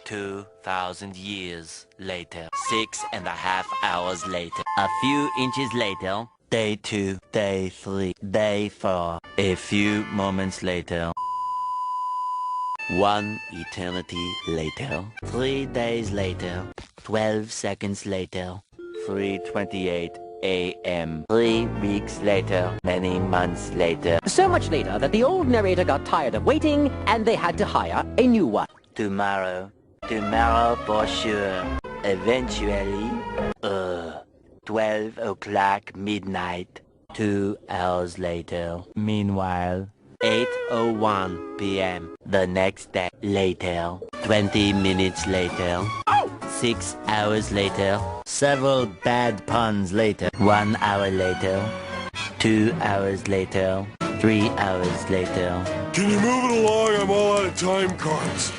2,000 years later. 6.5 hours later. A few inches later. Day 2, Day 3, Day 4. A few moments later. 1 eternity later. 3 days later. 12 seconds later. 3:28 a.m. 3 weeks later. Many months later. So much later that the old narrator got tired of waiting and they had to hire a new one. Tomorrow. Tomorrow for sure. Eventually. 12 o'clock midnight. 2 hours later. Meanwhile. 8:01 p.m. The next day. Later. 20 minutes later. 6 hours later. Several bad puns later. 1 hour later. 2 hours later. 3 hours later. Can you move it along? I'm all out of time cards.